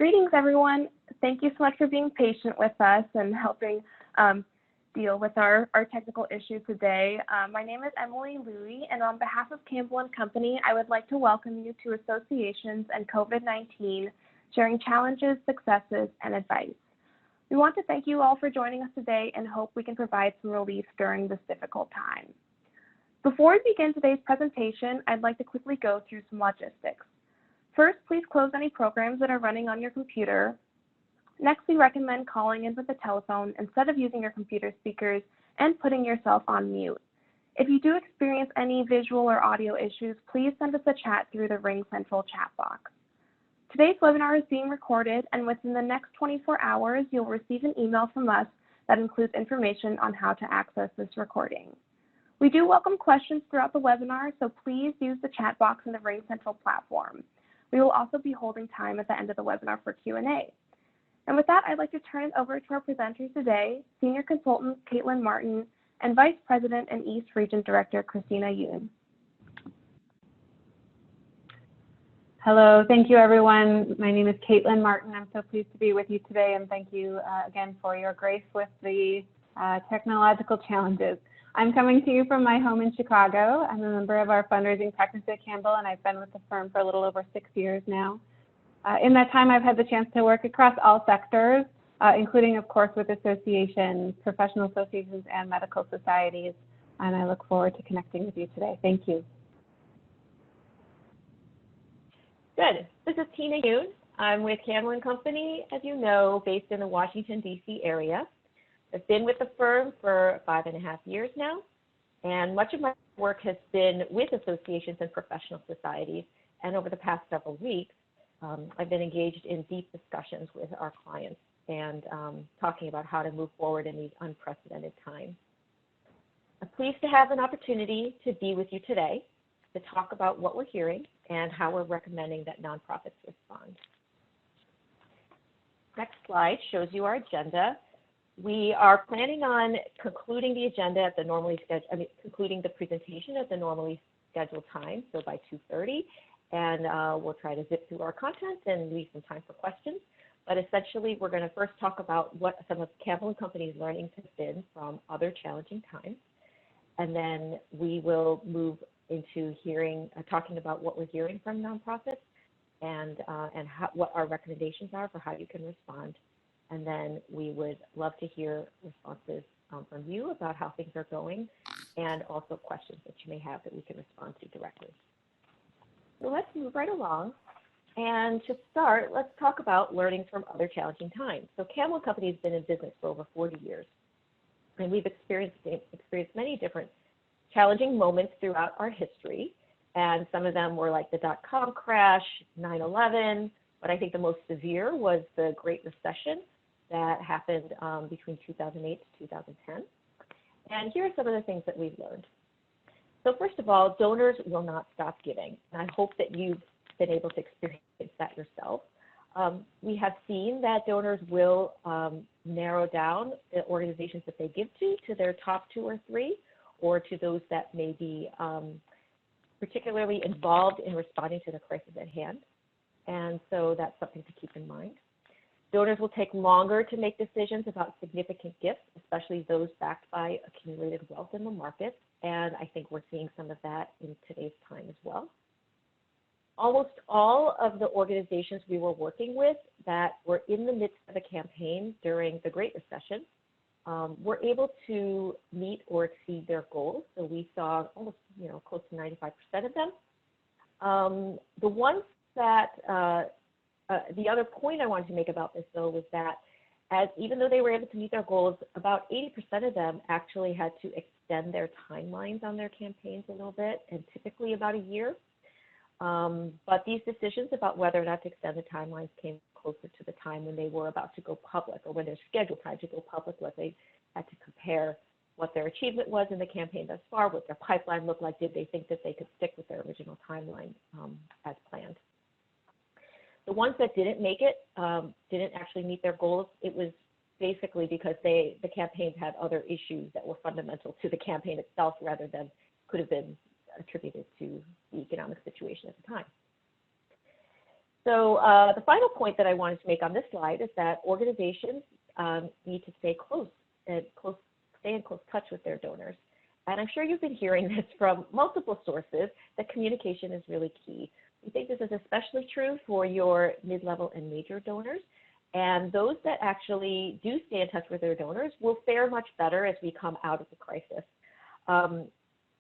Greetings, everyone. Thank you so much for being patient with us and helping deal with our technical issues today. My name is Emily Louie, and on behalf of Campbell Company, I would like to welcome you to Associations and COVID-19, sharing challenges, successes, and advice. We want to thank you all for joining us today and hope we can provide some relief during this difficult time. Before we begin today's presentation, I'd like to quickly go through some logistics. First, please close any programs that are running on your computer. Next, we recommend calling in with a telephone instead of using your computer speakers and putting yourself on mute. If you do experience any visual or audio issues, please send us a chat through the Ring Central chat box. Today's webinar is being recorded, and within the next 24 hours, you'll receive an email from us that includes information on how to access this recording. We do welcome questions throughout the webinar, so please use the chat box in the Ring Central platform. We will also be holding time at the end of the webinar for Q&A. And with that, I'd like to turn it over to our presenters today, Senior Consultant Katelyn Martin and Vice President and East Region Director Christina Yoon. Hello, thank you everyone. My name is Katelyn Martin. I'm so pleased to be with you today, and thank you again for your grace with the technological challenges. I'm coming to you from my home in Chicago. I'm a member of our fundraising practice at Campbell, and I've been with the firm for a little over 6 years now. In that time, I've had the chance to work across all sectors, including, of course, with associations, professional associations, and medical societies, and I look forward to connecting with you today. Thank you. Good. This is Tina Yoon. I'm with Campbell Company, as you know, based in the Washington, D.C. area. I've been with the firm for 5.5 years now, and much of my work has been with associations and professional societies. And over the past several weeks, I've been engaged in deep discussions with our clients and talking about how to move forward in these unprecedented times. I'm pleased to have an opportunity to be with you today to talk about what we're hearing and how we're recommending that nonprofits respond. Next slide shows you our agenda. We are planning on concluding the agenda at the normally scheduled, concluding the presentation at the normally scheduled time, so by 2:30, and we'll try to zip through our content and leave some time for questions. But essentially, we're going to first talk about what some of Campbell Company's learnings have been from other challenging times, and then we will move into talking about what we're hearing from nonprofits and what our recommendations are for how you can respond. And then we would love to hear responses from you about how things are going and also questions that you may have that we can respond to directly. So let's move right along. And to start, let's talk about learnings from other challenging times. So Campbell Company has been in business for over 40 years, and we've experienced many different challenging moments throughout our history. And some of them were like the dot-com crash, 9/11, but I think the most severe was the Great Recession that happened between 2008 to 2010. And here are some of the things that we've learned. So first of all, donors will not stop giving. And I hope that you've been able to experience that yourself. We have seen that donors will narrow down the organizations that they give to their top 2 or 3, or to those that may be particularly involved in responding to the crisis at hand. And so that's something to keep in mind. Donors will take longer to make decisions about significant gifts, especially those backed by accumulated wealth in the market. And I think we're seeing some of that in today's time as well. Almost all of the organizations we were working with that were in the midst of a campaign during the Great Recession were able to meet or exceed their goals. So we saw almost, close to 95% of them. The ones that the other point I wanted to make about this, though, was that even though they were able to meet their goals, about 80% of them actually had to extend their timelines on their campaigns a little bit, and typically about a year. But these decisions about whether or not to extend the timelines came closer to the time when they were about to go public, or when their scheduled time to go public was. They had to compare what their achievement was in the campaign thus far, what their pipeline looked like. Did they think that they could stick with their original timeline as planned? The ones that didn't make it, didn't actually meet their goals, it was basically because the campaigns had other issues that were fundamental to the campaign itself rather than could have been attributed to the economic situation at the time. So the final point that I wanted to make on this slide is that organizations need to stay in close touch with their donors. And I'm sure you've been hearing this from multiple sources, that communication is really key. We think this is especially true for your mid-level and major donors. And those that actually do stay in touch with their donors will fare much better as we come out of the crisis.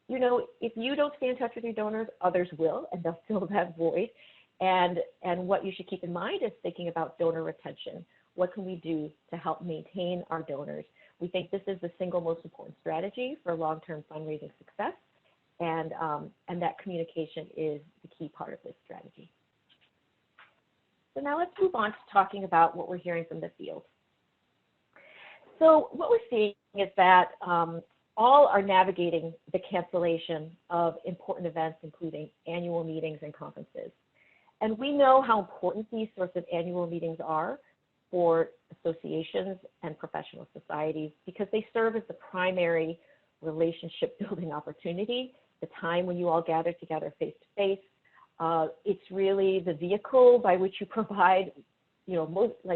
You know, if you don't stay in touch with your donors, others will, and they'll fill that void. And what you should keep in mind is thinking about donor retention. What can we do to help maintain our donors? We think this is the single most important strategy for long-term fundraising success, and that communication is the key part of this strategy. So now let's move on to talking about what we're hearing from the field. So what we're seeing is that all are navigating the cancellation of important events, including annual meetings and conferences. And we know how important these sorts of annual meetings are for associations and professional societies, because they serve as the primary relationship building opportunity, the time when you all gather together face to face. It's really the vehicle by which you provide, you know,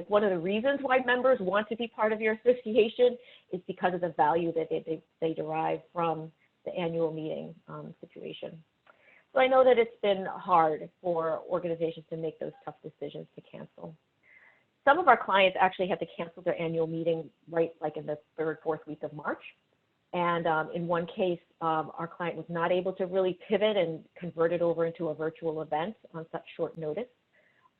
one of the reasons why members want to be part of your association is because of the value that they derive from the annual meeting situation. So I know that it's been hard for organizations to make those tough decisions to cancel. Some of our clients actually had to cancel their annual meeting right like in the third, fourth week of March. And in one case, our client was not able to really pivot and convert it over into a virtual event on such short notice.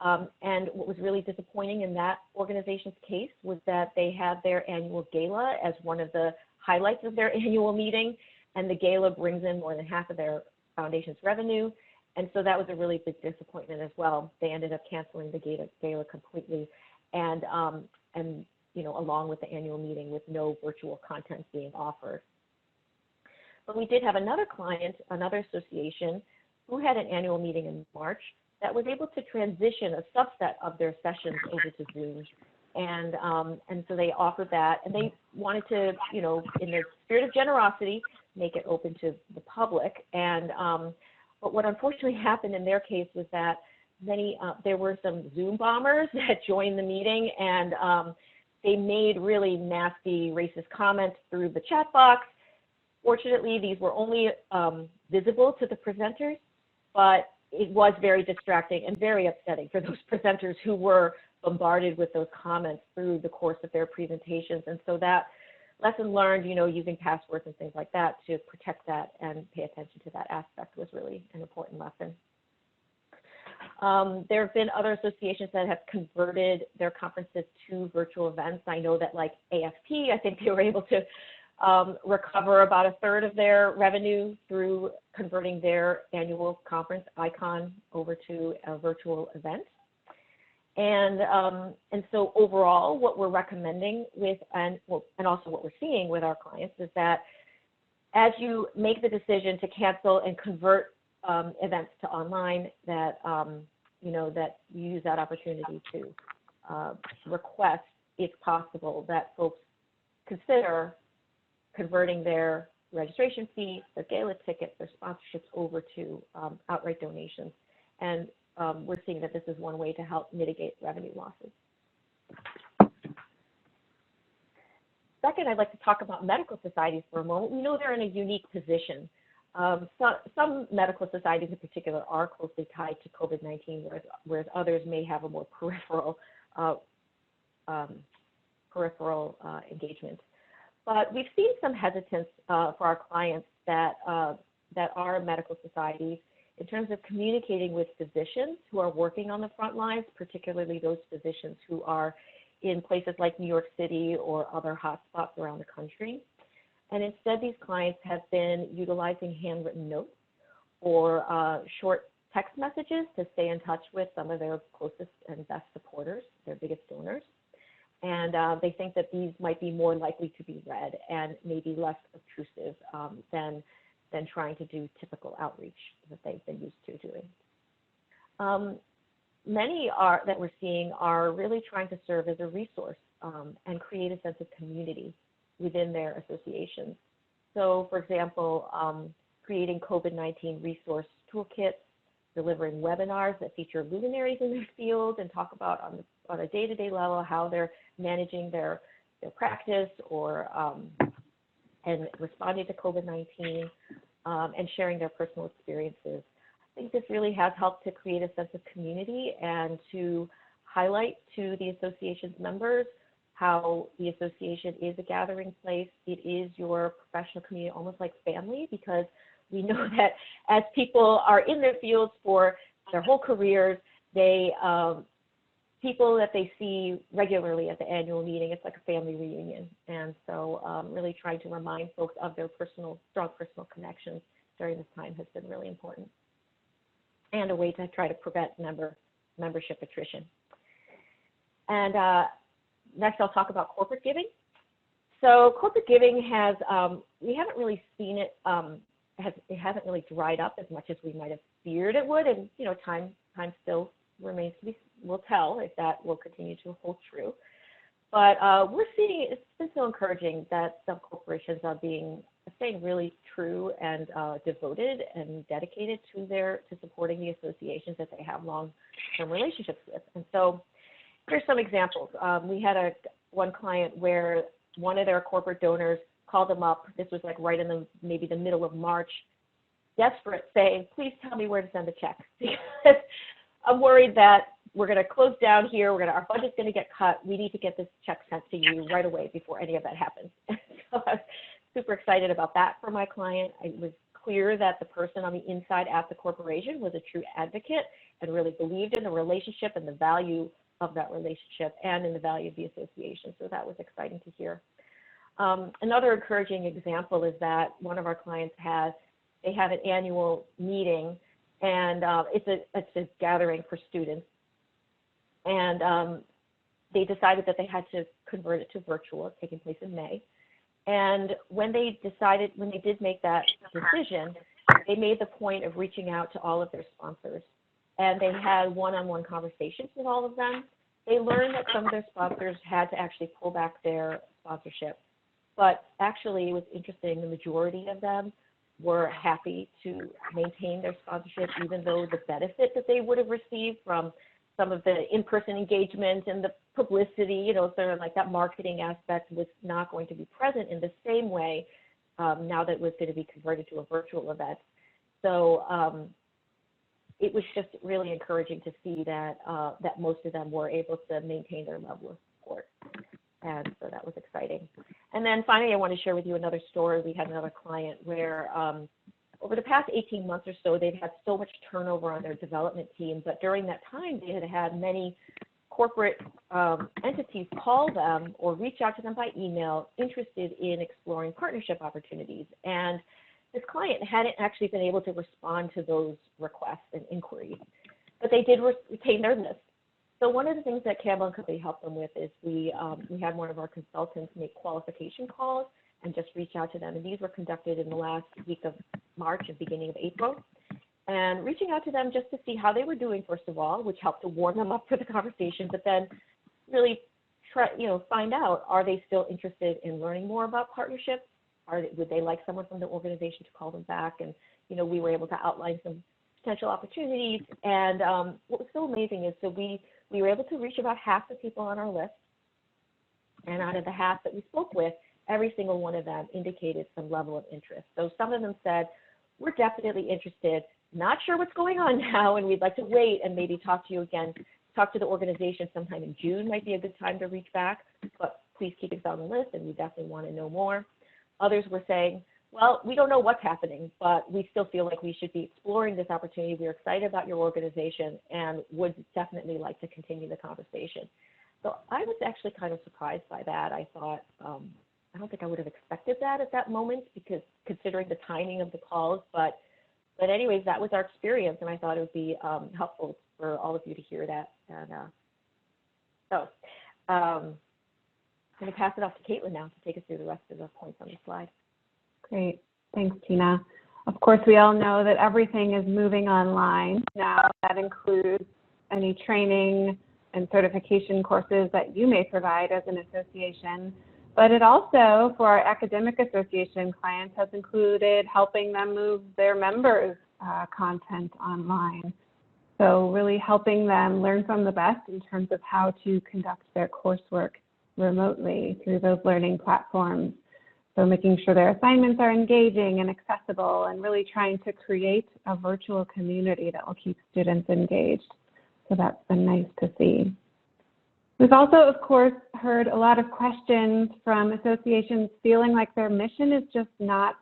And what was really disappointing in that organization's case was that they had their annual gala as one of the highlights of their annual meeting, and the gala brings in more than half of their foundation's revenue. And so that was a really big disappointment as well. They ended up canceling the gala completely, and you know, along with the annual meeting, with no virtual content being offered. But we did have another client, another association, who had an annual meeting in March that was able to transition a subset of their sessions over to Zoom. And so they offered that, and they wanted to, you know, in the spirit of generosity, make it open to the public. And but what unfortunately happened in their case was that there were some Zoom bombers that joined the meeting, and they made really nasty racist comments through the chat box. Fortunately, these were only visible to the presenters, but it was very distracting and very upsetting for those presenters who were bombarded with those comments through the course of their presentations. And so that lesson learned, you know, using passwords and things like that to protect that and pay attention to that aspect was really an important lesson. There have been other associations that have converted their conferences to virtual events. I know that, like AFP, I think they were able to recover about a third of their revenue through converting their annual conference icon over to a virtual event. And so overall, what we're recommending with, and also what we're seeing with our clients, is that as you make the decision to cancel and convert events to online, that you know, that you use that opportunity to request, if possible, that folks consider converting their registration fee, their gala tickets, their sponsorships over to outright donations. And we're seeing that this is one way to help mitigate revenue losses. Second, I'd like to talk about medical societies for a moment. We know they're in a unique position. Some medical societies in particular are closely tied to COVID-19, whereas others may have a more peripheral engagement. But we've seen some hesitance for our clients that are medical societies in terms of communicating with physicians who are working on the front lines, particularly those physicians who are in places like New York City or other hotspots around the country. And instead, these clients have been utilizing handwritten notes or short text messages to stay in touch with some of their closest and best supporters, their biggest donors. And they think that these might be more likely to be read and maybe less obtrusive than trying to do typical outreach that they've been used to doing. Many that we're seeing are really trying to serve as a resource and create a sense of community within their associations. So, for example, creating COVID-19 resource toolkits, delivering webinars that feature luminaries in their field and talk about on a day-to-day level how they're managing their practice or and responding to COVID-19 and sharing their personal experiences. I think this really has helped to create a sense of community and to highlight to the association's members how the association is a gathering place. It is your professional community, almost like family, because we know that as people are in their fields for their whole careers, they people that they see regularly at the annual meeting, it's like a family reunion. And so really trying to remind folks of their strong personal connections during this time has been really important, and a way to try to prevent membership attrition. And next I'll talk about corporate giving. So corporate giving has, we haven't really seen it, it hasn't really dried up as much as we might have feared it would, and time still remains to be, we'll tell if that will continue to hold true. But we're seeing, it's been so encouraging that some corporations are staying really true and devoted and dedicated to supporting the associations that they have long-term relationships with. And so here's some examples. We had one client where one of their corporate donors called them up. This was like right in maybe the middle of March, desperate, saying, please tell me where to send the check. Because I'm worried that we're going to close down here. Our budget's going to get cut. We need to get this check sent to you right away before any of that happens. So I was super excited about that for my client. It was clear that the person on the inside at the corporation was a true advocate and really believed in the relationship and the value of that relationship and in the value of the association. So that was exciting to hear. Another encouraging example is that one of our clients have an annual meeting, and it's a gathering for students. And they decided that they had to convert it to virtual. It's taking place in May. And when they did make that decision, they made the point of reaching out to all of their sponsors. And they had one-on-one conversations with all of them. They learned that some of their sponsors had to actually pull back their sponsorship. But actually, it was interesting, the majority of them were happy to maintain their sponsorship, even though the benefit that they would have received from some of the in-person engagement and the publicity, sort of like that marketing aspect, was not going to be present in the same way now that it was going to be converted to a virtual event. So it was just really encouraging to see that that most of them were able to maintain their level of support. And so that was exciting. And then finally, I want to share with you another story. We had another client where over the past 18 months or so, they've had so much turnover on their development team, but during that time, they had many corporate entities call them or reach out to them by email interested in exploring partnership opportunities. And this client hadn't actually been able to respond to those requests and inquiries, but they did retain their list. So one of the things that Campbell Company helped them with is we had one of our consultants make qualification calls and just reach out to them. And these were conducted in the last week of March and beginning of April. And reaching out to them just to see how they were doing, first of all, which helped to warm them up for the conversation, but then really find out, are they still interested in learning more about partnerships? Would they like someone from the organization to call them back? And, we were able to outline some potential opportunities. And what was so amazing is we were able to reach about half the people on our list. And out of the half that we spoke with, every single one of them indicated some level of interest. So some of them said, we're definitely interested, not sure what's going on now, and we'd like to wait and maybe talk to you again, talk to the organization sometime in June might be a good time to reach back, but please keep us on the list and we definitely want to know more. Others were saying, well, we don't know what's happening, but we still feel like we should be exploring this opportunity. We're excited about your organization and would definitely like to continue the conversation. So I was actually kind of surprised by that. I thought, I don't think I would have expected that at that moment, because considering the timing of the calls, but anyways, that was our experience, and I thought it would be helpful for all of you to hear that. And so I'm going to pass it off to Katelyn now to take us through the rest of the points on the slide. Great. Thanks, Tina. Of course, we all know that everything is moving online now. That includes any training and certification courses that you may provide as an association. But it also, for our academic association clients, has included helping them move their members' content online. So really helping them learn from the best in terms of how to conduct their coursework remotely through those learning platforms. So making sure their assignments are engaging and accessible, and really trying to create a virtual community that will keep students engaged. So that's been nice to see. We've also, of course, heard a lot of questions from associations feeling like their mission is just not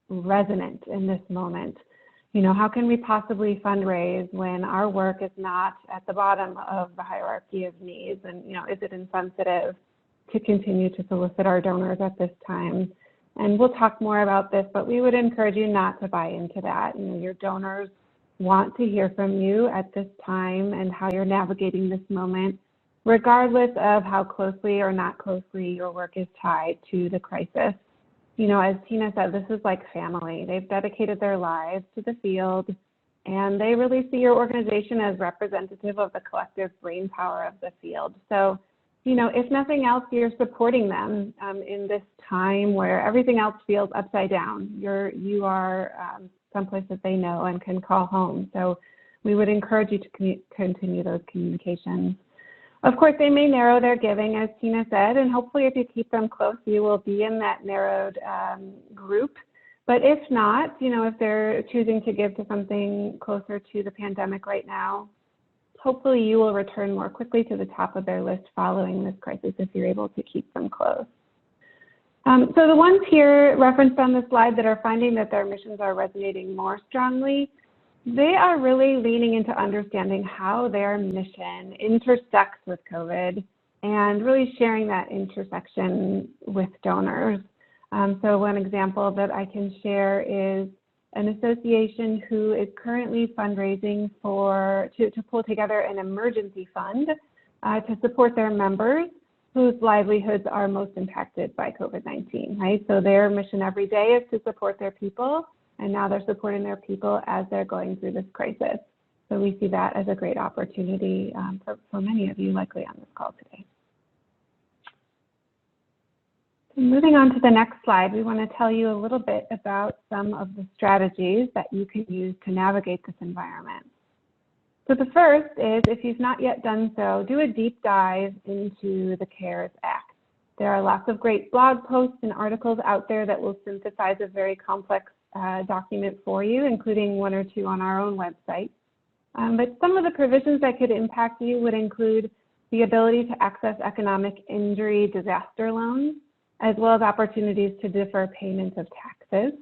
resonant in this moment. You know, how can we possibly fundraise when our work is not at the bottom of the hierarchy of needs? And, you know, is it insensitive to continue to solicit our donors at this time? And we'll talk more about this, but we would encourage you not to buy into that. You know, your donors want to hear from you at this time and how you're navigating this moment, regardless of how closely or not closely your work is tied to the crisis. You know, as Tina said, this is like family. They've dedicated their lives to the field, and they really see your organization as representative of the collective brain power of the field. So, you know, if nothing else, you're supporting them in this time where everything else feels upside down. You are someplace that they know and can call home. So we would encourage you to continue those communications. Of course, they may narrow their giving, as Tina said, and hopefully if you keep them close, you will be in that narrowed group. But if not, you know, if they're choosing to give to something closer to the pandemic right now, hopefully you will return more quickly to the top of their list following this crisis if you're able to keep them close. So the ones here referenced on the slide that are finding that their missions are resonating more strongly, they are really leaning into understanding how their mission intersects with COVID and really sharing that intersection with donors. So one example that I can share is an association who is currently fundraising to pull together an emergency fund to support their members whose livelihoods are most impacted by COVID-19, right? So their mission every day is to support their people, and now they're supporting their people as they're going through this crisis. So we see that as a great opportunity for many of you likely on this call today. So moving on to the next slide, we want to tell you a little bit about some of the strategies that you can use to navigate this environment. So the first is, if you've not yet done so, do a deep dive into the CARES Act. There are lots of great blog posts and articles out there that will synthesize a very complex document for you, including one or two on our own website. But some of the provisions that could impact you would include the ability to access economic injury disaster loans, as well as opportunities to defer payment of taxes.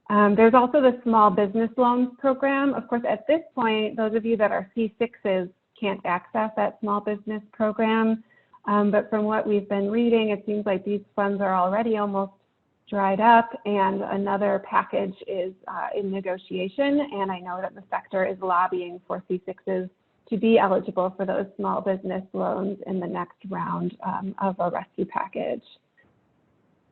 There's also the small business loans program. Of course, at this point, those of you that are C6s can't access that small business program. But from what we've been reading, it seems like these funds are already almost dried up, and another package is in negotiation. And I know that the sector is lobbying for C6s to be eligible for those small business loans in the next round of a rescue package.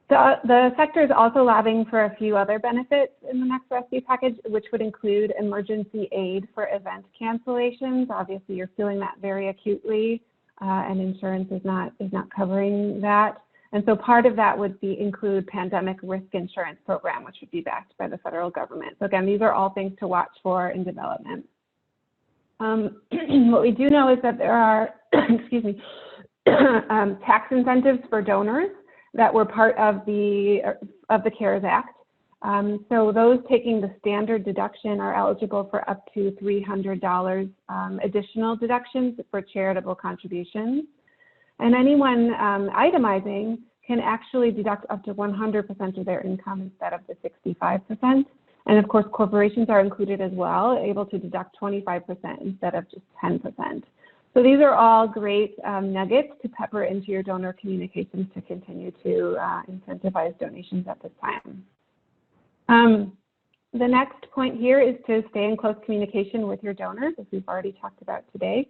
The sector is also lobbying for a few other benefits in the next rescue package, which would include emergency aid for event cancellations. Obviously, you're feeling that very acutely, and insurance is not covering that. And so part of that would include pandemic risk insurance program, which would be backed by the federal government. So again, these are all things to watch for in development. What we do know is that there are, excuse me, tax incentives for donors that were part of the CARES Act. So those taking the standard deduction are eligible for up to $300 additional deductions for charitable contributions. And anyone itemizing can actually deduct up to 100% of their income instead of the 65%. And of course, corporations are included as well, able to deduct 25% instead of just 10%. So these are all great nuggets to pepper into your donor communications to continue to incentivize donations at this time. The next point here is to stay in close communication with your donors, as we've already talked about today.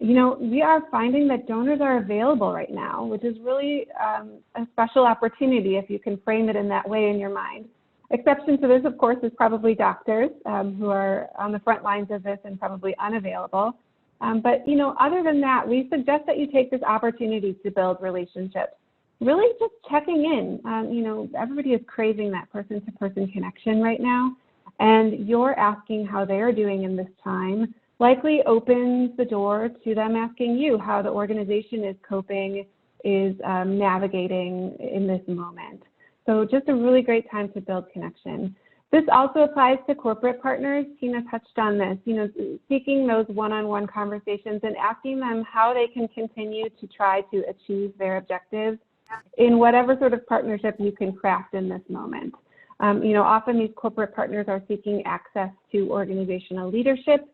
You know, we are finding that donors are available right now, which is really a special opportunity if you can frame it in that way in your mind. Exception to this, of course, is probably doctors who are on the front lines of this and probably unavailable. But, you know, other than that, we suggest that you take this opportunity to build relationships. Really just checking in. You know, everybody is craving that person-to-person connection right now. And you're asking how they're doing in this time likely opens the door to them asking you how the organization is coping, is navigating in this moment. So just a really great time to build connection. This also applies to corporate partners. Tina touched on this, seeking those one-on-one conversations and asking them how they can continue to try to achieve their objectives in whatever sort of partnership you can craft in this moment. Often these corporate partners are seeking access to organizational leadership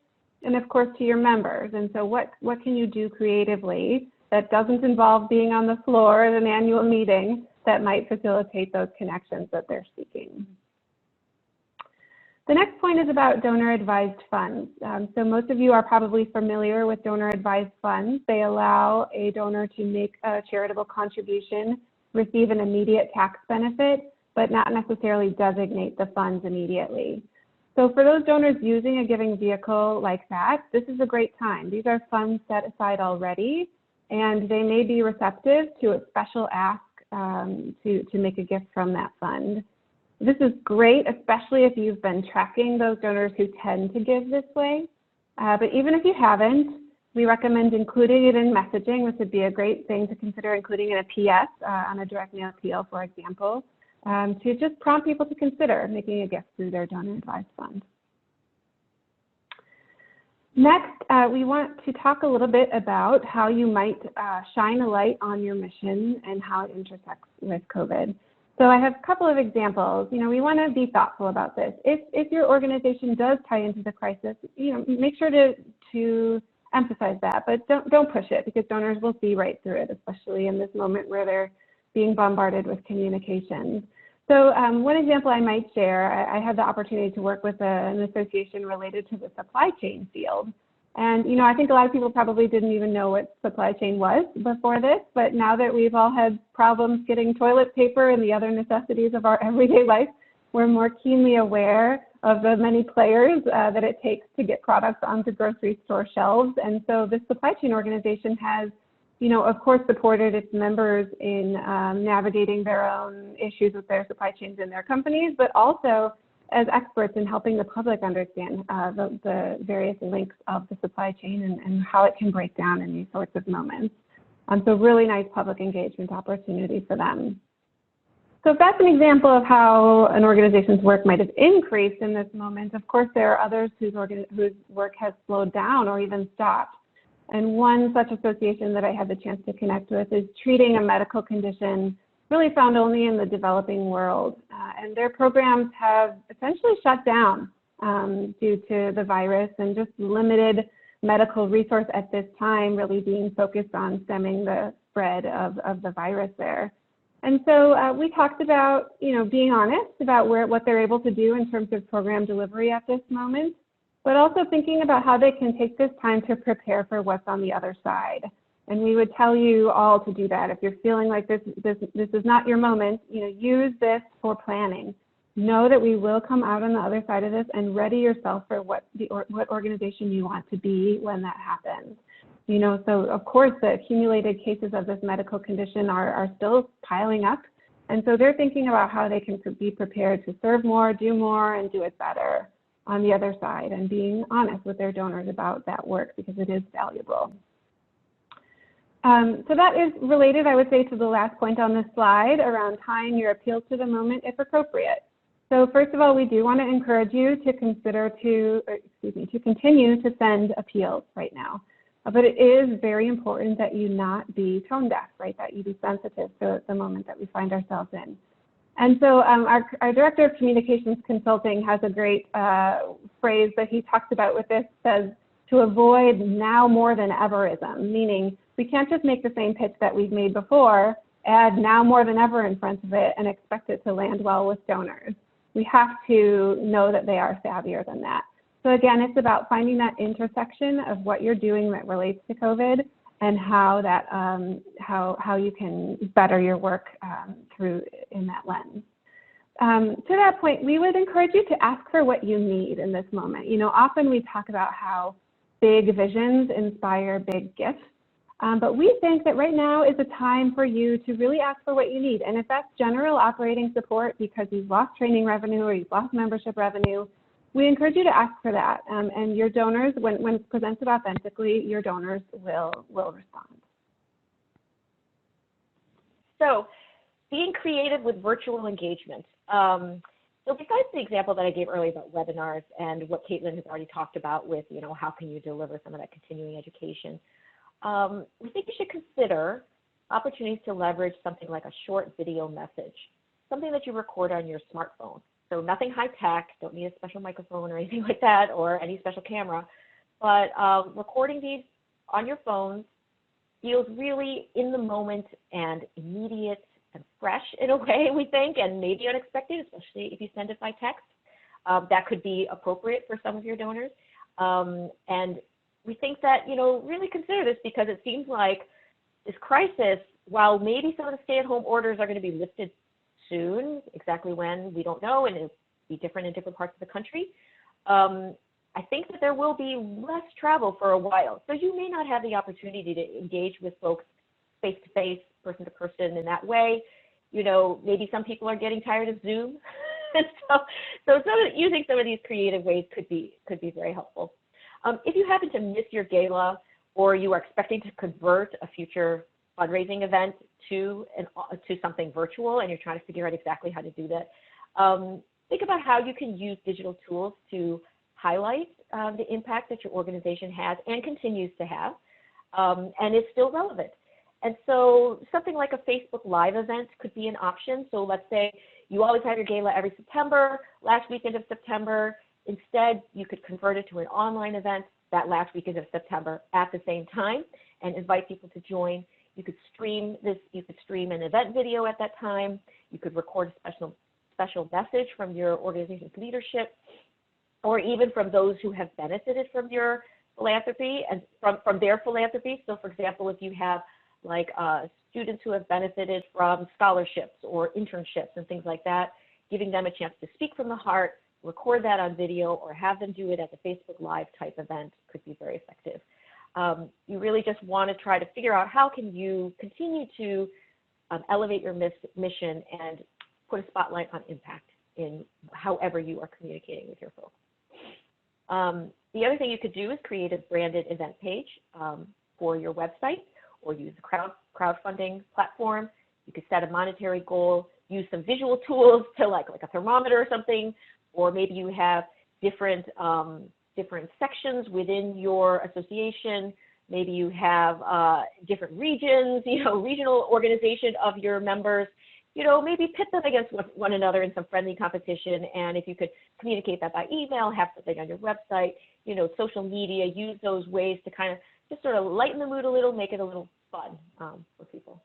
and of course to your members. And so what can you do creatively that doesn't involve being on the floor at an annual meeting that might facilitate those connections that they're seeking? The next point is about donor-advised funds. So most of you are probably familiar with donor-advised funds. They allow a donor to make a charitable contribution, receive an immediate tax benefit, but not necessarily designate the funds immediately. So for those donors using a giving vehicle like that, this is a great time. These are funds set aside already, and they may be receptive to a special ask to make a gift from that fund. This is great, especially if you've been tracking those donors who tend to give this way. But even if you haven't, we recommend including it in messaging. This would be a great thing to consider including in a PS on a direct mail appeal, for example, to just prompt people to consider making a gift through their donor-advised fund. Next, we want to talk a little bit about how you might shine a light on your mission and how it intersects with COVID. So I have a couple of examples. We want to be thoughtful about this. If your organization does tie into the crisis, make sure to emphasize that, but don't push it, because donors will see right through it, especially in this moment where they're being bombarded with communications. So one example I might share, I had the opportunity to work with an association related to the supply chain field. And, I think a lot of people probably didn't even know what supply chain was before this, but now that we've all had problems getting toilet paper and the other necessities of our everyday life, we're more keenly aware of the many players that it takes to get products onto grocery store shelves. And so this supply chain organization has, of course, supported its members in navigating their own issues with their supply chains in their companies, but also as experts in helping the public understand the various links of the supply chain and how it can break down in these sorts of moments. So really nice public engagement opportunity for them. So if that's an example of how an organization's work might have increased in this moment, of course, there are others whose work has slowed down or even stopped. And one such association that I had the chance to connect with is treating a medical condition really found only in the developing world. And their programs have essentially shut down due to the virus and just limited medical resource at this time, really being focused on stemming the spread of the virus there. And so we talked about, being honest about what they're able to do in terms of program delivery at this moment, but also thinking about how they can take this time to prepare for what's on the other side. And we would tell you all to do that. If you're feeling like this is not your moment, use this for planning. Know that we will come out on the other side of this, and ready yourself for what organization you want to be when that happens. So of course the accumulated cases of this medical condition are still piling up. And so they're thinking about how they can be prepared to serve more, do more, and do it better on the other side, and being honest with their donors about that work, because it is valuable. So that is related, I would say, to the last point on this slide around tying your appeal to the moment if appropriate. So first of all, we do want to encourage you to continue to send appeals right now. But it is very important that you not be tone deaf, right? That you be sensitive to the moment that we find ourselves in. And so our Director of Communications Consulting has a great phrase that he talks about with this, says, to avoid now more than everism, meaning we can't just make the same pitch that we've made before, add now more than ever in front of it, and expect it to land well with donors. We have to know that they are savvier than that. So again, it's about finding that intersection of what you're doing that relates to COVID and how that how you can better your work through in that lens. To that point, we would encourage you to ask for what you need in this moment. Often we talk about how big visions inspire big gifts. But we think that right now is a time for you to really ask for what you need. And if that's general operating support because you've lost training revenue or you've lost membership revenue, we encourage you to ask for that. And your donors, when presented authentically, your donors will respond. So being creative with virtual engagement. So besides the example that I gave earlier about webinars and what Katelyn has already talked about with, how can you deliver some of that continuing education, we think you should consider opportunities to leverage something like a short video message, something that you record on your smartphone. So nothing high tech, don't need a special microphone or anything like that or any special camera, but recording these on your phones feels really in the moment and immediate and fresh in a way, we think, and maybe unexpected, especially if you send it by text. That could be appropriate for some of your donors. And we think that, really consider this because it seems like this crisis, while maybe some of the stay-at-home orders are going to be lifted soon, exactly when, we don't know, and it'll be different in different parts of the country, I think that there will be less travel for a while. So you may not have the opportunity to engage with folks face-to-face, person-to-person in that way. Maybe some people are getting tired of Zoom. so using some of these creative ways could be very helpful. If you happen to miss your gala or you are expecting to convert a future fundraising event to something virtual and you're trying to figure out exactly how to do that, think about how you can use digital tools to highlight the impact that your organization has and continues to have, and is still relevant. And so something like a Facebook Live event could be an option. So let's say you always have your gala every September, last weekend of September. Instead, you could convert it to an online event that last weekend of September at the same time and invite people to join. You could stream this, you could stream an event video at that time. You could record a special message from your organization's leadership, or even from those who have benefited from your philanthropy and from their philanthropy. So for example, if you have like students who have benefited from scholarships or internships and things like that, giving them a chance to speak from the heart, record that on video, or have them do it at the Facebook Live type event could be very effective. You really just want to try to figure out how can you continue to elevate your mission and put a spotlight on impact in however you are communicating with your folks. The other thing you could do is create a branded event page for your website, or use a crowdfunding platform. You could set a monetary goal, use some visual tools to like a thermometer or something, or maybe you have different sections within your association. Maybe you have different regions, regional organization of your members. Maybe pit them against one another in some friendly competition. And if you could communicate that by email, have something on your website, social media, use those ways to kind of just sort of lighten the mood a little, make it a little fun for people.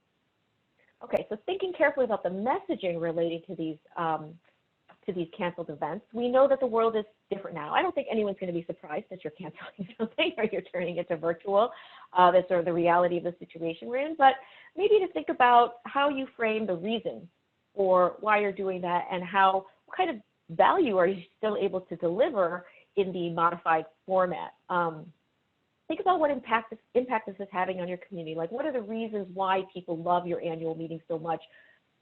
Okay, so thinking carefully about the messaging related to these canceled events. We know that the world is different now. I don't think anyone's going to be surprised that you're canceling something or you're turning it to virtual. That's sort of the reality of the situation we're in. But maybe to think about how you frame the reason for why you're doing that and what kind of value are you still able to deliver in the modified format. Think about what impact this is having on your community. Like, what are the reasons why people love your annual meeting so much?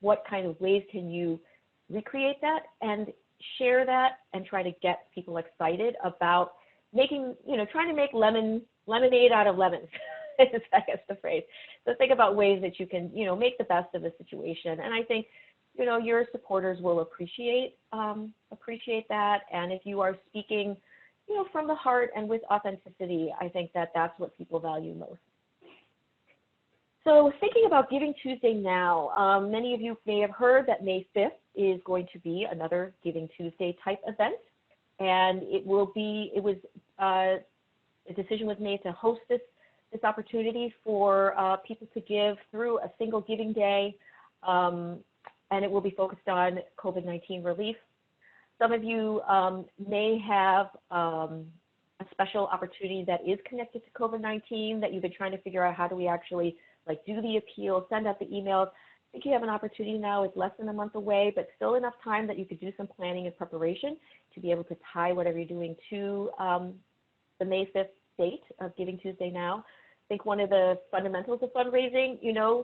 What kind of ways can you recreate that and share that and try to get people excited about trying to make lemonade out of lemons, is I guess the phrase. So think about ways that you can, make the best of the situation. And I think, your supporters will appreciate that. And if you are speaking, from the heart and with authenticity, I think that that's what people value most. So thinking about Giving Tuesday now, many of you may have heard that May 5th is going to be another Giving Tuesday type event. And a decision was made to host this opportunity for people to give through a single giving day. And it will be focused on COVID-19 relief. Some of you may have a special opportunity that is connected to COVID-19 that you've been trying to figure out how do we actually do the appeal, send out the emails. I think you have an opportunity now. It's less than a month away, but still enough time that you could do some planning and preparation to be able to tie whatever you're doing to the May 5th date of Giving Tuesday now. I think one of the fundamentals of fundraising, you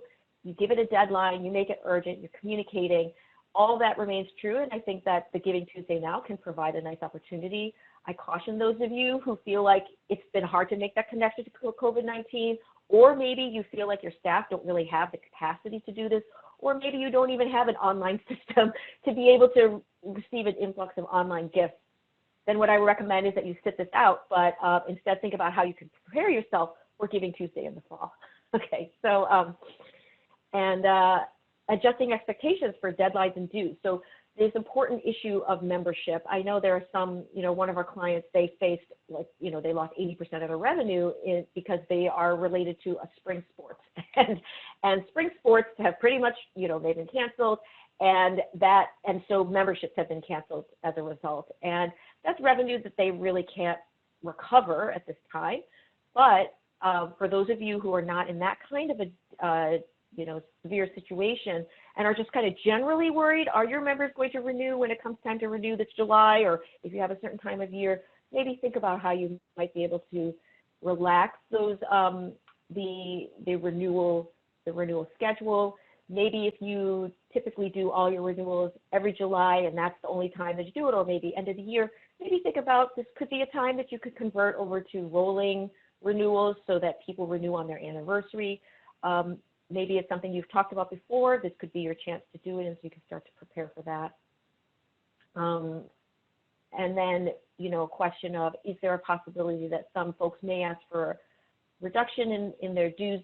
give it a deadline, you make it urgent, you're communicating. all that remains true, and I think that the Giving Tuesday now can provide a nice opportunity. I caution those of you who feel like it's been hard to make that connection to COVID-19, or maybe you feel like your staff don't really have the capacity to do this, or maybe you don't even have an online system to be able to receive an influx of online gifts. Then what I recommend is that you sit this out, but instead think about how you can prepare yourself for Giving Tuesday in the fall. Okay, so, adjusting expectations for deadlines and dues. So this important issue of membership. I know there are some, one of our clients, they faced they lost 80% of their revenue because they are related to a spring sports. And spring sports have pretty much, they've been canceled, and so memberships have been canceled as a result. And that's revenue that they really can't recover at this time. But for those of you who are not in that kind of a severe situation and are just kind of generally worried, are your members going to renew when it comes time to renew this July, or if you have a certain time of year, maybe think about how you might be able to relax those the renewal schedule. Maybe if you typically do all your renewals every July and that's the only time that you do it, or maybe end of the year, maybe think about this could be a time that you could convert over to rolling renewals so that people renew on their anniversary. Maybe it's something you've talked about before. This could be your chance to do it, and so you can start to prepare for that. And then, a question of, is there a possibility that some folks may ask for reduction in their dues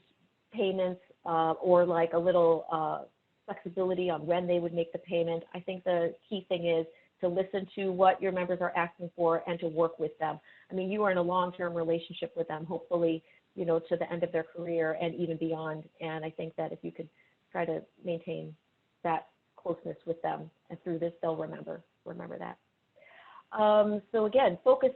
payments, or like a little flexibility on when they would make the payment? I think the key thing is to listen to what your members are asking for and to work with them. I mean, you are in a long-term relationship with them, hopefully, to the end of their career and even beyond. And I think that if you could try to maintain that closeness with them, and through this, they'll remember that. So again, focus,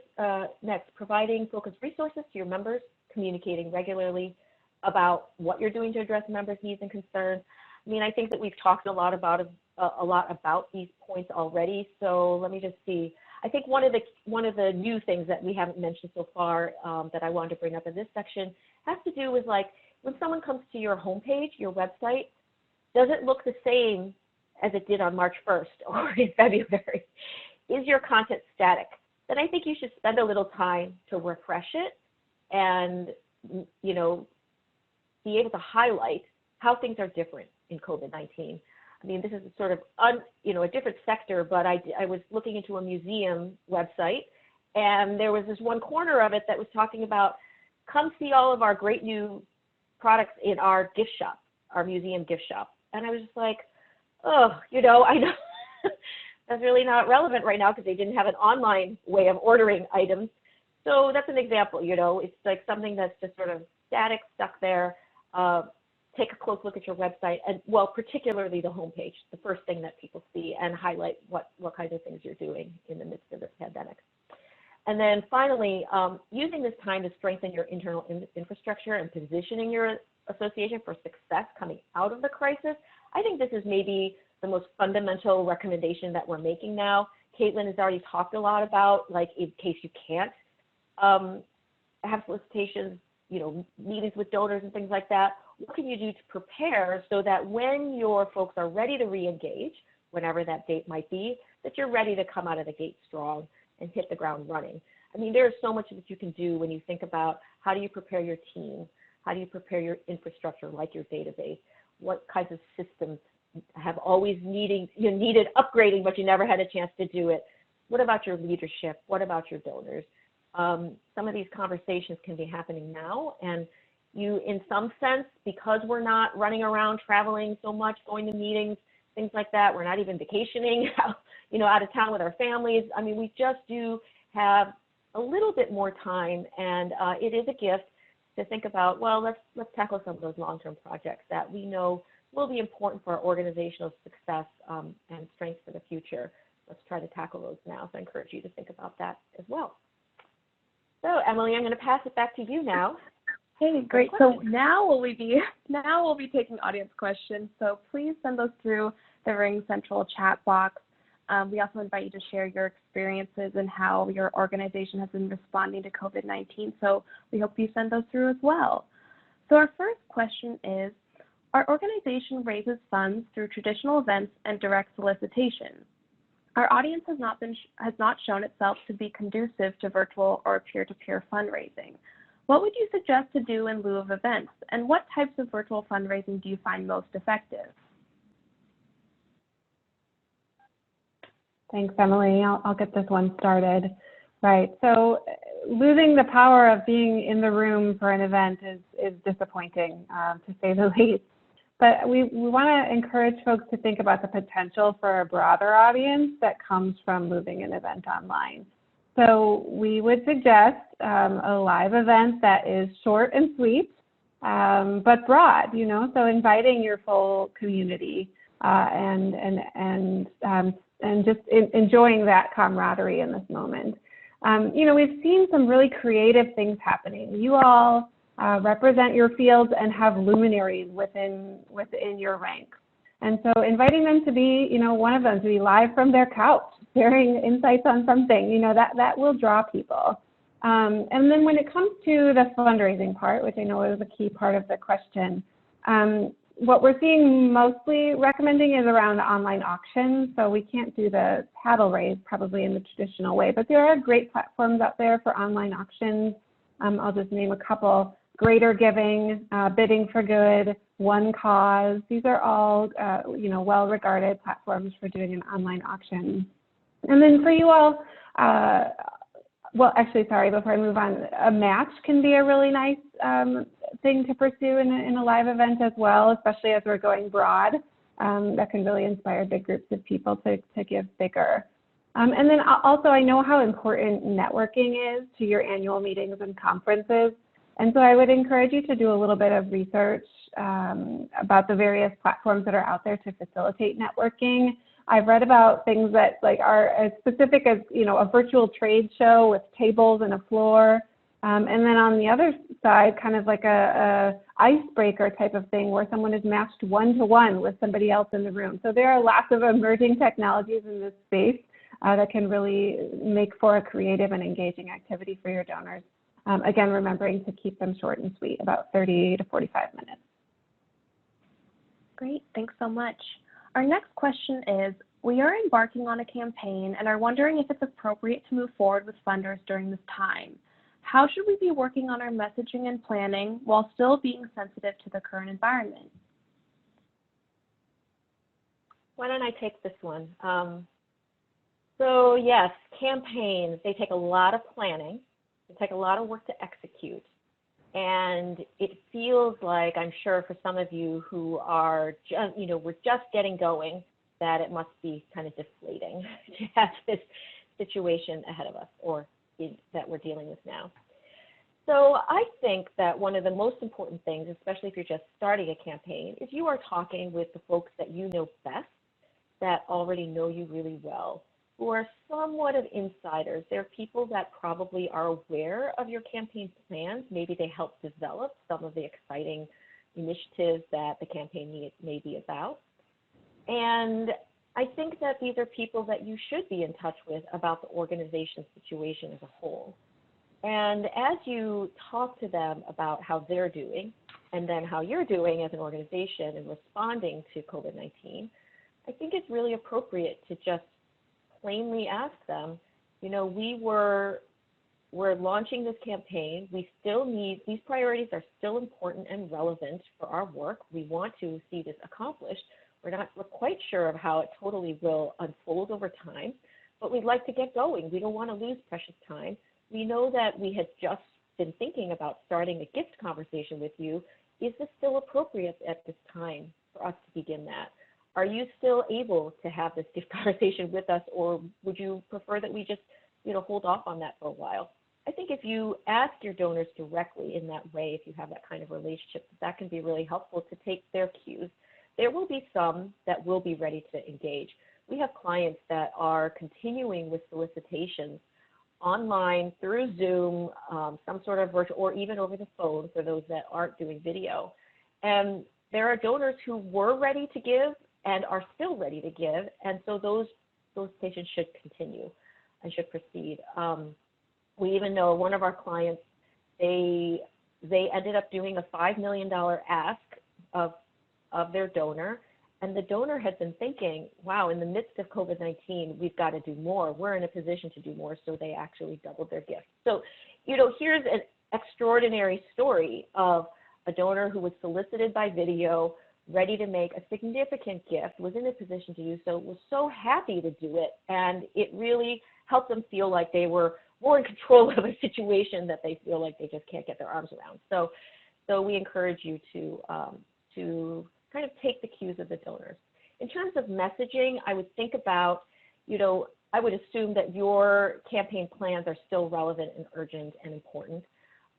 next, providing focused resources to your members, communicating regularly about what you're doing to address members' needs and concerns. I mean, I think that we've talked a lot about these points already. So let me just see. I think one of the new things that we haven't mentioned so far that I wanted to bring up in this section has to do with, like, when someone comes to your homepage, your website, does it look the same as it did on March 1st or in February? Is your content static? Then I think you should spend a little time to refresh it and, be able to highlight how things are different in COVID-19. I mean, this is sort of, a different sector, but I was looking into a museum website, and there was this one corner of it that was talking about, come see all of our great new products in our gift shop, our museum gift shop. And I was just like, oh, I know that's really not relevant right now because they didn't have an online way of ordering items. So that's an example, it's like something that's just sort of static, stuck there. Take a close look at your website, and, well, particularly the homepage, the first thing that people see, and highlight what kinds of things you're doing in the midst of this pandemic. And then finally, using this time to strengthen your internal infrastructure and positioning your association for success coming out of the crisis. I think this is maybe the most fundamental recommendation that we're making now. Katelyn has already talked a lot about, like, in case you can't have solicitations, meetings with donors and things like that. What can you do to prepare so that when your folks are ready to re-engage, whenever that date might be, that you're ready to come out of the gate strong and hit the ground running? I mean, there's so much that you can do when you think about how do you prepare your team? How do you prepare your infrastructure, like your database? What kinds of systems have always needed upgrading, but you never had a chance to do it? What about your leadership? What about your donors? Some of these conversations can be happening now, and you, in some sense, because we're not running around traveling so much, going to meetings, things like that, we're not even vacationing, out of town with our families. I mean, we just do have a little bit more time, and it is a gift to think about, well, let's tackle some of those long-term projects that we know will be important for our organizational success and strength for the future. Let's try to tackle those now. So I encourage you to think about that as well. So Emily, I'm going to pass it back to you now. Hey, great. So now we'll be taking audience questions. So please send those through the Ring Central chat box. We also invite you to share your experiences and how your organization has been responding to COVID-19. So we hope you send those through as well. So our first question is, Our organization raises funds through traditional events and direct solicitation. Our audience has not shown itself to be conducive to virtual or peer-to-peer fundraising. What would you suggest to do in lieu of events, and what types of virtual fundraising do you find most effective? Thanks, Emily. I'll get this one started. Right, so losing the power of being in the room for an event is disappointing, to say the least. But we want to encourage folks to think about the potential for a broader audience that comes from moving an event online. So we would suggest a live event that is short and sweet, but broad, so inviting your full community and just enjoying that camaraderie in this moment. We've seen some really creative things happening. You all represent your fields and have luminaries within your ranks. And so inviting them to be, one of them to be live from their couch, sharing insights on something, that will draw people. And then when it comes to the fundraising part, which I know is a key part of the question, what we're seeing mostly recommending is around online auctions. So we can't do the paddle raise probably in the traditional way, but there are great platforms out there for online auctions. I'll just name a couple: Greater Giving, Bidding for Good, One Cause. These are all, well-regarded platforms for doing an online auction. And then for you all, before I move on, a match can be a really nice thing to pursue in a live event as well, especially as we're going broad. That can really inspire big groups of people to give bigger. And then also, I know how important networking is to your annual meetings and conferences. And so I would encourage you to do a little bit of research about the various platforms that are out there to facilitate networking. I've read about things that are as specific as, a virtual trade show with tables and a floor. And then on the other side, kind of like a icebreaker type of thing where someone is matched one-to-one with somebody else in the room. So there are lots of emerging technologies in this space that can really make for a creative and engaging activity for your donors. Again, remembering to keep them short and sweet, about 30 to 45 minutes. Great, thanks so much. Our next question is, we are embarking on a campaign and are wondering if it's appropriate to move forward with funders during this time. How should we be working on our messaging and planning while still being sensitive to the current environment? Why don't I take this one? So yes, campaigns, they take a lot of planning. They take a lot of work to execute. And it feels like, I'm sure for some of you who are just, we're just getting going, that it must be kind of deflating to have this situation ahead of us or that we're dealing with now. So I think that one of the most important things, especially if you're just starting a campaign, is you are talking with the folks that you know best, that already know you really well, who are somewhat of insiders. They're people that probably are aware of your campaign plans. Maybe they help develop some of the exciting initiatives that the campaign may be about. And I think that these are people that you should be in touch with about the organization's situation as a whole. And as you talk to them about how they're doing, and then how you're doing as an organization in responding to COVID-19, I think it's really appropriate to just plainly ask them, we're launching this campaign. We still need, these priorities are still important and relevant for our work. We want to see this accomplished. We're quite sure of how it totally will unfold over time, but we'd like to get going. We don't want to lose precious time. We know that we had just been thinking about starting a gift conversation with you. Is this still appropriate at this time for us to begin that? Are you still able to have this gift conversation with us, or would you prefer that we just, hold off on that for a while? I think if you ask your donors directly in that way, if you have that kind of relationship, that can be really helpful to take their cues. There will be some that will be ready to engage. We have clients that are continuing with solicitations online through Zoom, some sort of virtual, or even over the phone for those that aren't doing video. And there are donors who were ready to give and are still ready to give, and so those solicitations should continue and should proceed. We even know one of our clients, they ended up doing a $5 million ask of of their donor. And the donor had been thinking, wow, in the midst of COVID-19, we've got to do more. We're in a position to do more, so they actually doubled their gift. So, here's an extraordinary story of a donor who was solicited by video, ready to make a significant gift, was in a position to do so, was so happy to do it, and it really helped them feel like they were more in control of a situation that they feel like they just can't get their arms around. So we encourage you to kind of take the cues of the donors. In terms of messaging, I would think about, I would assume that your campaign plans are still relevant and urgent and important.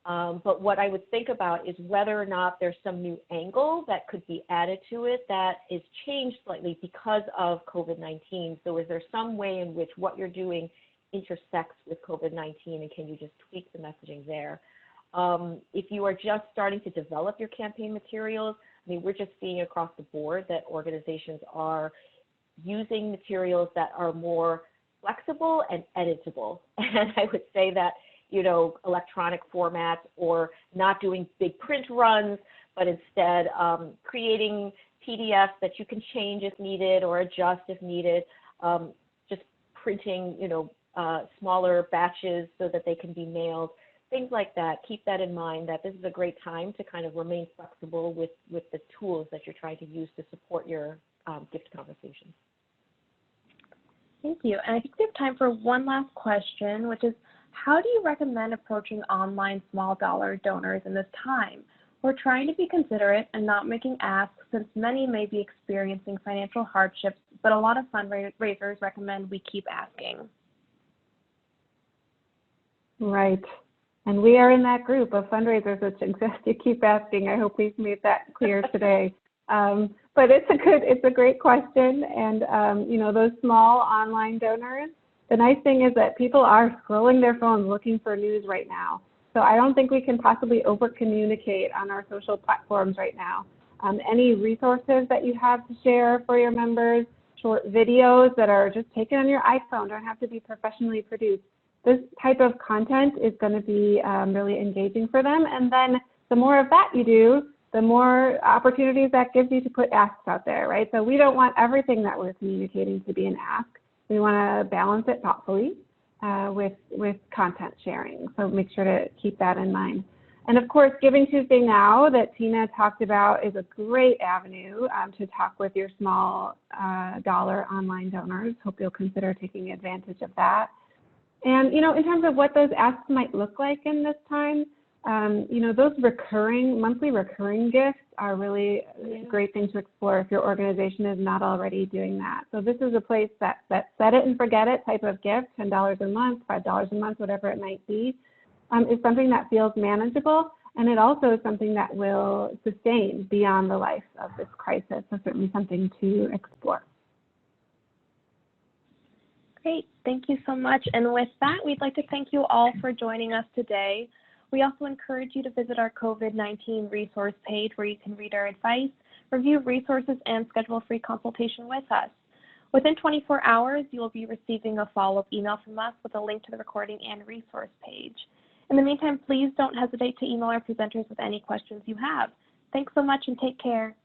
But what I would think about is whether or not there's some new angle that could be added to it that is changed slightly because of COVID-19. So is there some way in which what you're doing intersects with COVID-19, and can you just tweak the messaging there? If you are just starting to develop your campaign materials, we're just seeing across the board that organizations are using materials that are more flexible and editable. And I would say that, electronic formats, or not doing big print runs, but instead creating PDFs that you can change if needed or adjust if needed, just printing, smaller batches so that they can be mailed. Things like that. Keep that in mind, that this is a great time to kind of remain flexible with the tools that you're trying to use to support your gift conversations. Thank you. And I think we have time for one last question, which is, how do you recommend approaching online small dollar donors in this time? We're trying to be considerate and not making asks, since many may be experiencing financial hardships, but a lot of fundraisers recommend we keep asking. Right. And we are in that group of fundraisers that suggest you keep asking. I hope we've made that clear today. But it's a great question. And, those small online donors, the nice thing is that people are scrolling their phones looking for news right now. So I don't think we can possibly over-communicate on our social platforms right now. Any resources that you have to share for your members, short videos that are just taken on your iPhone, don't have to be professionally produced. This type of content is going to be really engaging for them. And then the more of that you do, the more opportunities that gives you to put asks out there, right? So we don't want everything that we're communicating to be an ask. We want to balance it thoughtfully with content sharing. So make sure to keep that in mind. And of course, Giving Tuesday Now that Tina talked about is a great avenue to talk with your small dollar online donors. Hope you'll consider taking advantage of that. And, in terms of what those asks might look like in this time, those monthly recurring gifts are really a great thing to explore if your organization is not already doing that. So this is a place that set it and forget it type of gift, $10 a month, $5 a month, whatever it might be, is something that feels manageable. And it also is something that will sustain beyond the life of this crisis. So certainly something to explore. Great, thank you so much. And with that, we'd like to thank you all for joining us today. We also encourage you to visit our COVID-19 resource page, where you can read our advice, review resources, and schedule a free consultation with us. Within 24 hours, you will be receiving a follow-up email from us with a link to the recording and resource page. In the meantime, please don't hesitate to email our presenters with any questions you have. Thanks so much and take care.